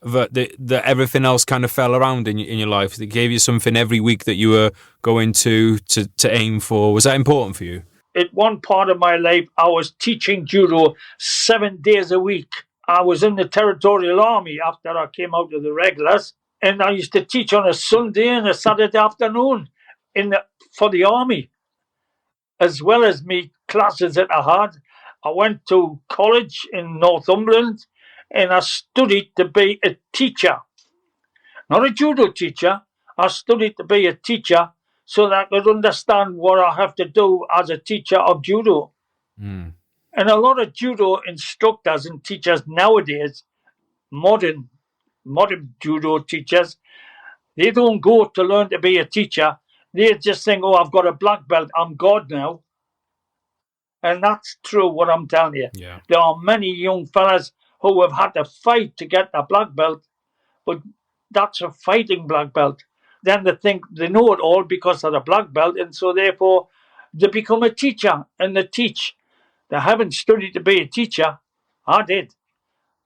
that everything else kind of fell around in your life? That gave you something every week that you were going to aim for? Was that important for you? At one part of my life, I was teaching judo 7 days a week. I was in the Territorial Army after I came out of the regulars, and I used to teach on a Sunday and a Saturday afternoon for the Army, as well as me classes that I had. I went to college in Northumberland, and I studied to be a teacher. Not a judo teacher. I studied to be a teacher so that I could understand what I have to do as a teacher of judo. Mm. And a lot of judo instructors and teachers nowadays, modern judo teachers, they don't go to learn to be a teacher. They just think, oh, I've got a black belt, I'm God now. And that's true, what I'm telling you. Yeah. There are many young fellas who have had to fight to get a black belt, but that's a fighting black belt. Then they think they know it all because of the black belt, and so therefore they become a teacher and they teach. They haven't studied to be a teacher. I did.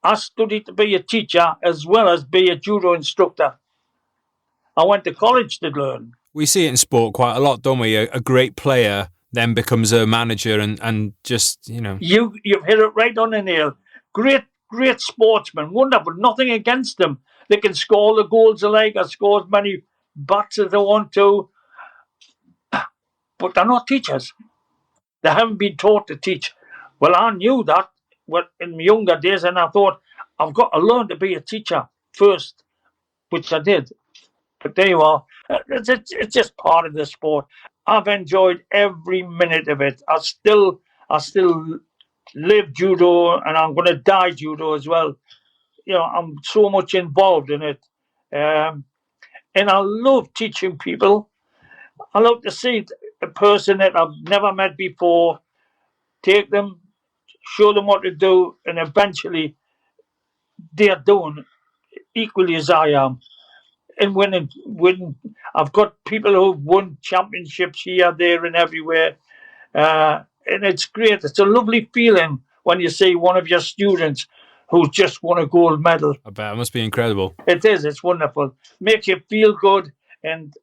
I studied to be a teacher as well as be a judo instructor. I went to college to learn. We see it in sport quite a lot, don't we? A great player then becomes a manager and just, you know. You've hit it right on the nail. Great sportsmen, wonderful. Nothing against them. They can score the goals they like or score as many bats as they want to, but they're not teachers. They haven't been taught to teach. Well, I knew that in my younger days, and I thought, I've got to learn to be a teacher first, which I did. But there you are. It's just part of the sport. I've enjoyed every minute of it. I still live judo, and I'm going to die judo as well. You know, I'm so much involved in it, and I love teaching people. I love to see a person that I've never met before, take them, show them what to do, and eventually they're doing equally as I am. And when I've got people who've won championships here, there, and everywhere, and it's great. It's a lovely feeling when you see one of your students who's just won a gold medal. I bet it must be incredible. It is. It's wonderful. Makes you feel good, and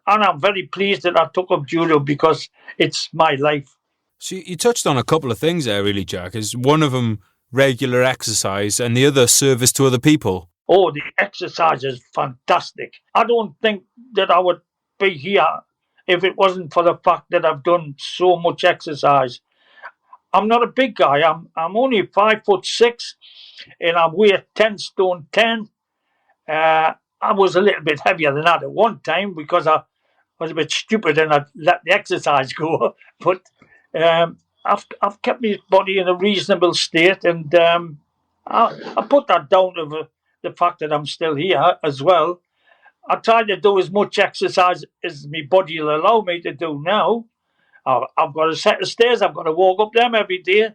I'm very pleased that I took up judo because it's my life. So you touched on a couple of things there, really, Jack. Is one of them regular exercise and the other service to other people? Oh, the exercise is fantastic. I don't think that I would be here if it wasn't for the fact that I've done so much exercise. I'm not a big guy. I'm only 5'6", and I weigh 10 stone 10. I was a little bit heavier than that at one time because I was a bit stupid and I let the exercise go. But I've kept my body in a reasonable state, and I put that down to the fact that I'm still here as well. I try to do as much exercise as my body will allow me to do now. I've got a set of stairs. I've got to walk up them every day,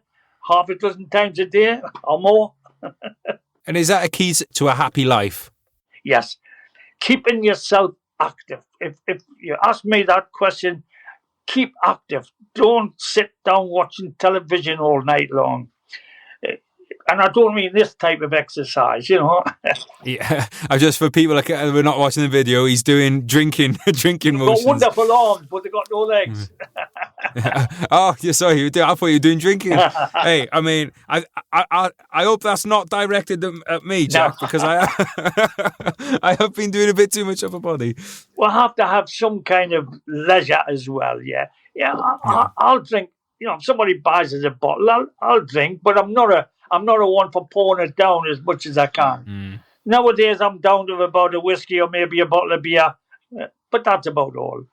half a dozen times a day or more. And is that a key to a happy life? Yes. Keeping yourself active. If you ask me that question, keep active. Don't sit down watching television all night long. And I don't mean this type of exercise, you know. Yeah, I'm just for people like we're not watching the video. He's doing drinking motions. Got wonderful arms, but they got no legs. Oh, yeah, sorry. I thought you were doing drinking. Hey, I mean, I hope that's not directed at me, Jack, no. Because I have been doing a bit too much of a body. We'll have to have some kind of leisure as well. Yeah. I'll drink. You know, if somebody buys us a bottle, I'll drink, but I'm not a one for pouring it down as much as I can. Mm. Nowadays, I'm down to about a whiskey or maybe a bottle of beer, but that's about all.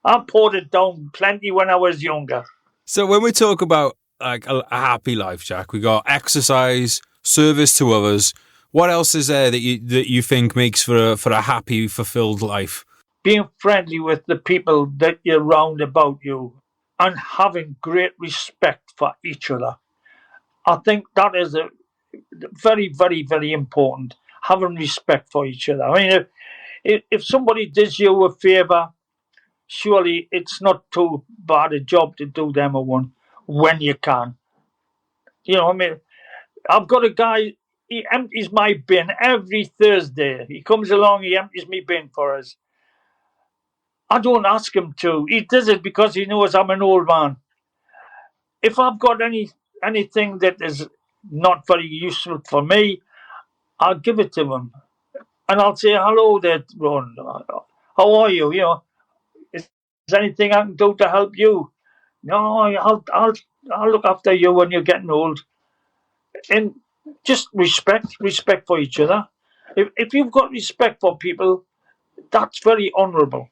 I poured it down plenty when I was younger. So when we talk about like a happy life, Jack, we got exercise, service to others. What else is there that you think makes for a happy, fulfilled life? Being friendly with the people that you're round about you and having great respect for each other. I think that is a very, very, very important. Having respect for each other. I mean, if somebody does you a favour, surely it's not too bad a job to do them a one when you can. You know, I mean, I've got a guy, he empties my bin every Thursday. He comes along, he empties my bin for us. I don't ask him to. He does it because he knows I'm an old man. If I've got anything that is not very useful for me, I'll give it to him. And I'll say, hello there, Ron. How are you? You know, is there anything I can do to help you? No, I'll look after you when you're getting old. And just respect for each other. If you've got respect for people, that's very honourable.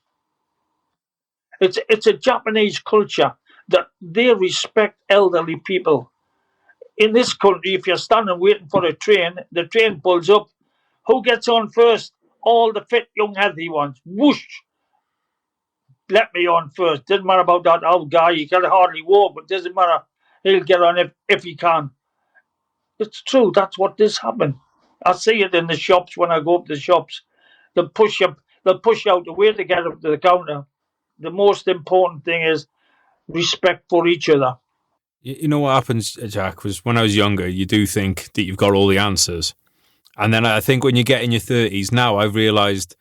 It's a Japanese culture that they respect elderly people. In this country, if you're standing waiting for a train, the train pulls up. Who gets on first? All the fit, young, healthy ones. Whoosh! Let me on first. Doesn't matter about that old guy. He can hardly walk, but doesn't matter. He'll get on if he can. It's true. That's what this happened. I see it in the shops when I go up to the shops. They'll push up. They'll push out the way to get up to the counter. The most important thing is respect for each other. You know what happens, Jack, was when I was younger, you do think that you've got all the answers. And then I think when you get in your 30s, now I've realised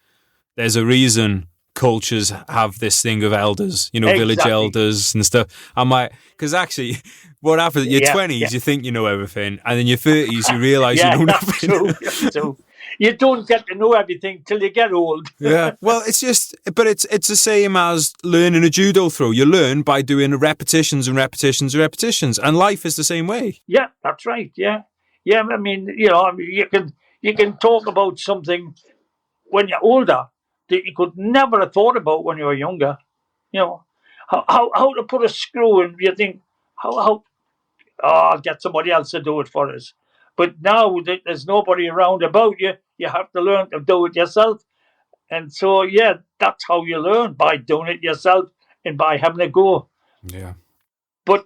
there's a reason cultures have this thing of elders, village elders and stuff. I'm like, because actually, what happens, your 20s, you think you know everything. And in your 30s, you realise you know nothing. That's true. You don't get to know everything till you get old. Yeah. Well, it's the same as learning a judo throw. You learn by doing repetitions and repetitions and repetitions, and life is the same way. Yeah, that's right. Yeah. I mean, you can talk about something when you're older that you could never have thought about when you were younger. How to put a screw in. You think I'll get somebody else to do it for us. But now that there's nobody around about you, you have to learn to do it yourself. And so, that's how you learn, by doing it yourself and by having a go. Yeah. But,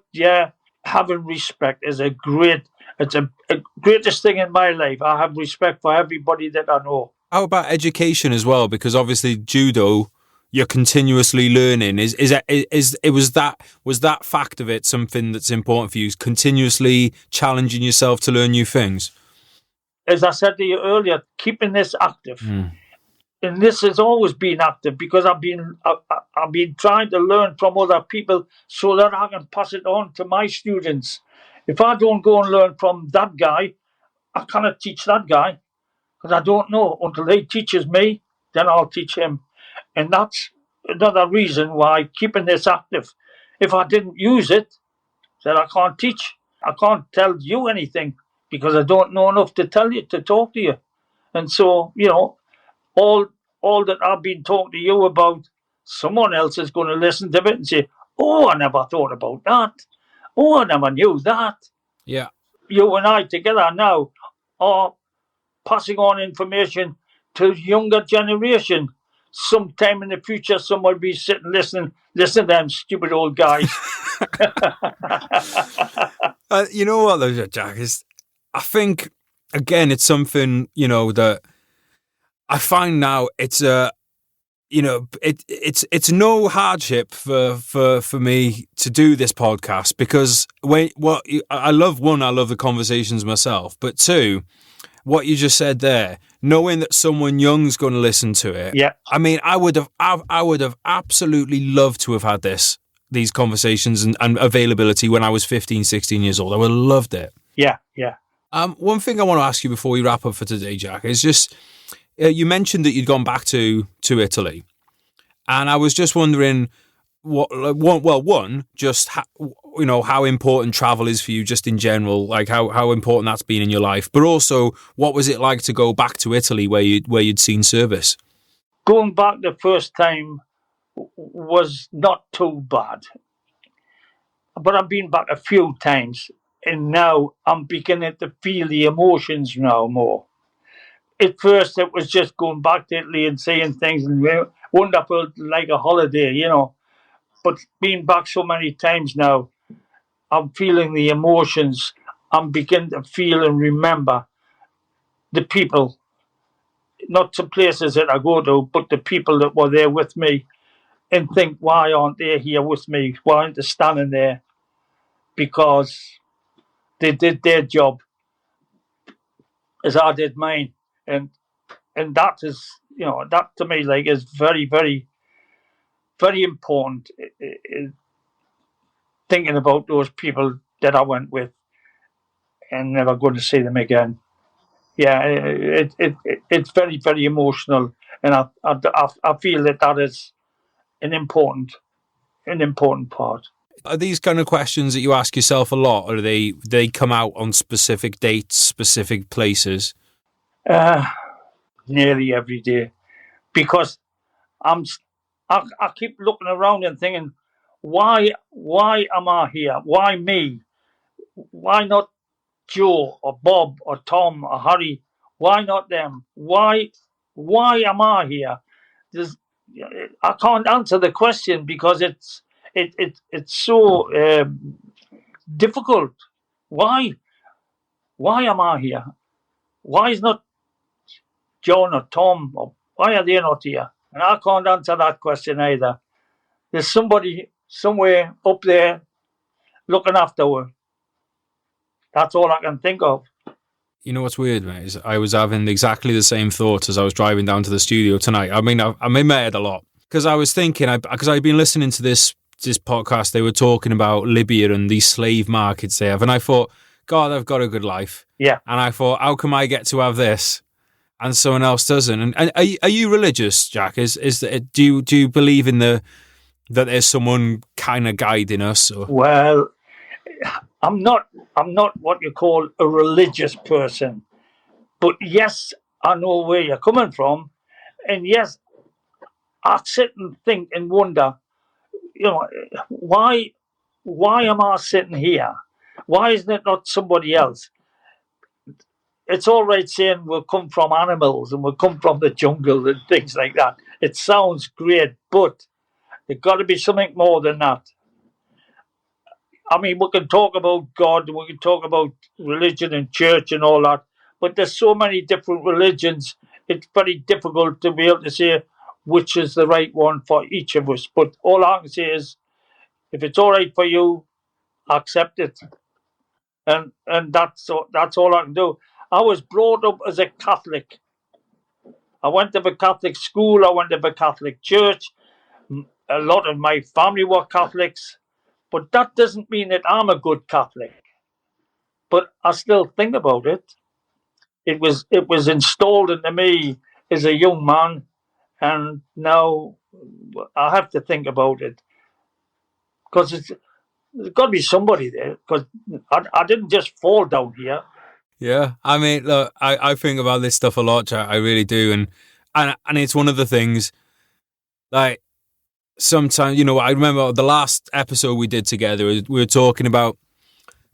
having respect is a greatest thing in my life. I have respect for everybody that I know. How about education as well? Because obviously judo, you're continuously learning. Was that fact of it something that's important for you? Continuously challenging yourself to learn new things. As I said to you earlier, keeping this active, and this has always been active because I've been trying to learn from other people so that I can pass it on to my students. If I don't go and learn from that guy, I cannot teach that guy because I don't know. Until he teaches me, then I'll teach him. And that's another reason why keeping this active. If I didn't use it, then I can't teach. I can't tell you anything because I don't know enough to talk to you. And so, all that I've been talking to you about, someone else is going to listen to it and say, oh, I never thought about that. Oh, I never knew that. Yeah. You and I together now are passing on information to the younger generation. Sometime in the future, someone will be sitting listening to them stupid old guys. You know what, though, Jack, is I think, again, it's something, that I find now it's it's no hardship for me to do this podcast because I love the conversations myself, but two, what you just said there, knowing that someone young's going to listen to it. Yeah. I mean, I would have absolutely loved to have had these conversations and availability when I was 15, 16 years old. I would have loved it. Yeah. One thing I want to ask you before we wrap up for today, Jack, is just, you mentioned that you'd gone back to Italy. And I was just wondering, how important travel is for you just in general, like how important that's been in your life, but also what was it like to go back to Italy where you'd seen service? Going back the first time was not too bad, but I've been back a few times, and now I'm beginning to feel the emotions now more. At first, it was just going back to Italy and seeing things and wonderful, like a holiday, But being back so many times now, I'm feeling the emotions. I'm beginning to feel and remember the people, not the places that I go to, but the people that were there with me, and think, why aren't they here with me? Why aren't they standing there? Because they did their job as I did mine. And that is, that to me, like, is very, very, very important. Thinking about those people that I went with and never going to see them again. Yeah, it's very, very emotional, and I feel that is an important part. Are these kind of questions that you ask yourself a lot, or do they come out on specific dates, specific places? Nearly every day, because I keep looking around and thinking, why am I here? Why me? Why not Joe or Bob or Tom or Harry? Why not them? Why am I here? There's, I can't answer the question because it's so difficult. Why am I here? Why is not John or Tom, or why are they not here? And I can't answer that question either. There's somebody somewhere up there looking after her. That's all I can think of. You know what's weird, mate, is I was having exactly the same thoughts as I was driving down to the studio tonight. I mean, I'm in my head a lot because I was thinking, because I'd been listening to this podcast, they were talking about Libya and these slave markets they have, and I thought, God, I've got a good life. Yeah. And I thought, how come I get to have this and someone else doesn't? And are you religious, Jack? Do you believe in that there's someone kind of guiding us? Or? Well, I'm not what you call a religious person, but yes, I know where you're coming from, and yes, I sit and think and wonder, why am I sitting here? Why isn't it not somebody else? It's all right saying we'll come from animals and we'll come from the jungle and things like that. It sounds great, but there's got to be something more than that. I mean, we can talk about God, we can talk about religion and church and all that, but there's so many different religions, it's very difficult to be able to say which is the right one for each of us. But all I can say is, if it's all right for you, accept it. And that's all I can do. I was brought up as a Catholic. I went to a Catholic school, I went to a Catholic church. A lot of my family were Catholics. But that doesn't mean that I'm a good Catholic. But I still think about it. It was installed into me as a young man, and now I have to think about it. Because there's got to be somebody there, because I didn't just fall down here. Yeah, I mean, look, I think about this stuff a lot, Jack, I really do. And it's one of the things, like, sometimes, I remember the last episode we did together, we were talking about,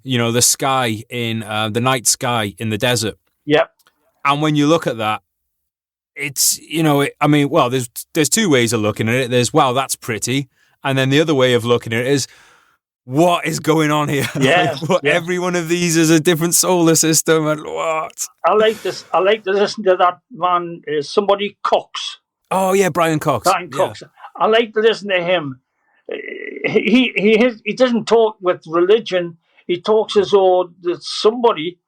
the sky in the night sky in the desert. Yep. And when you look at that, it's, there's two ways of looking at it. There's, wow, that's pretty. And then the other way of looking at it is, what is going on here? Yeah. Every one of these is a different solar system. And what? I like this. I like to listen to that man, somebody Cox. Oh, yeah, Brian Cox. Brian Cox. Yeah. I like to listen to him. He doesn't talk with religion. He talks as though that somebody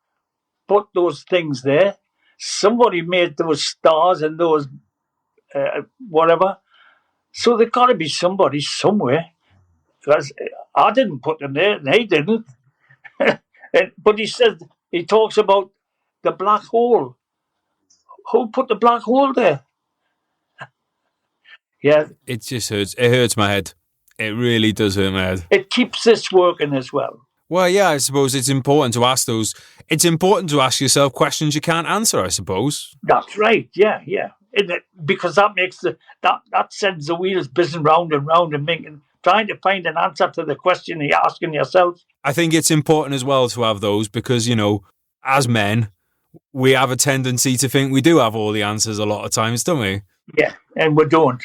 put those things there. Somebody made those stars and those whatever. So there got to be somebody somewhere. Because I didn't put them there, and he didn't. But he talks about the black hole. Who put the black hole there? Yeah. It just hurts. It hurts my head. It really does hurt my head. It keeps this working as well. Well, yeah, I suppose it's important to ask those. It's important to ask yourself questions you can't answer, I suppose. That's right. Yeah. Because that makes that sends the wheels buzzing round and round and trying to find an answer to the question you're asking yourself. I think it's important as well to have those because, as men, we have a tendency to think we do have all the answers a lot of times, don't we? Yeah, and we don't.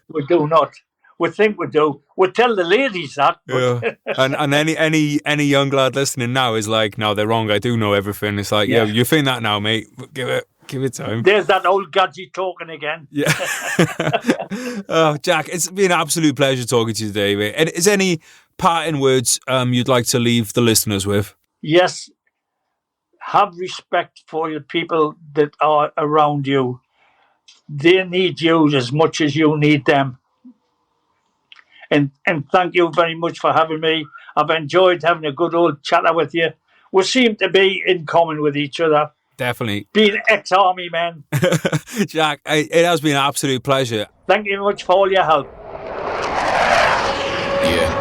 We do not. We think we do. We tell the ladies that. Yeah. And any young lad listening now is like, no, they're wrong. I do know everything. It's like, yeah, you think that now, mate. Give it time. There's that old gadget talking again. Yeah. Oh, Jack, it's been an absolute pleasure talking to you today, mate. And is there any parting words you'd like to leave the listeners with? Yes. Have respect for the people that are around you. They need you as much as you need them. And thank you very much for having me. I've enjoyed having a good old chatter with you. We seem to be in common with each other. Definitely. Being ex-army men. Jack, it has been an absolute pleasure. Thank you very much for all your help. Yeah.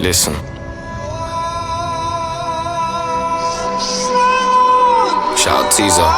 Listen. Shout out Teaser.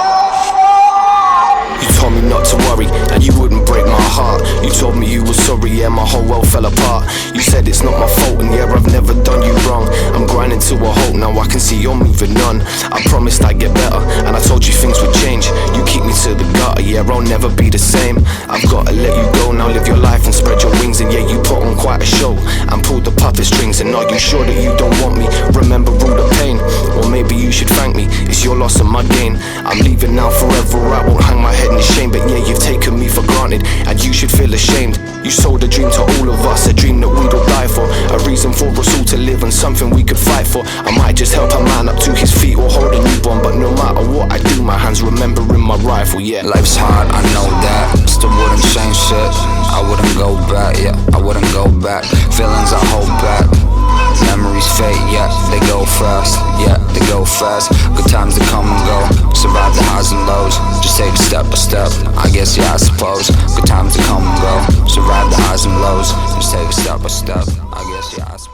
You told told me not to worry, and you wouldn't break my heart. You told me you were sorry, yeah, my whole world fell apart. You said it's not my fault, and yeah, I've never done you wrong. I'm grinding to a halt, now I can see you're moving on. I promised I'd get better, and I told you things would change. You keep me to the gutter, yeah, I'll never be the same. I've gotta let you go, now live your life and spread your wings. And yeah, you put on quite a show and pulled the puppet strings. And are you sure that you don't want me? Remember all the pain, or maybe you should thank me. It's your loss and my gain. I'm leaving now forever, I won't hang my head in shame. But yeah, you've taken me for granted, and you should feel ashamed. You sold a dream to all of us, a dream that we'd all die for, a reason for us all to live and something we could fight for. I might just help a man up to his feet or hold a newborn, but no matter what I do, my hands remembering my rifle, yeah. Life's hard, I know that, still wouldn't change shit. I wouldn't go back, yeah, I wouldn't go back. Feelings I hold back, memories fade, yeah, they go fast, yeah, they go fast. Good times to come and go, survive the highs and lows, just take it step by step, I guess, yeah, I suppose. Good times to come and go, survive the highs and lows, just take it step by step, I guess, yeah, I suppose.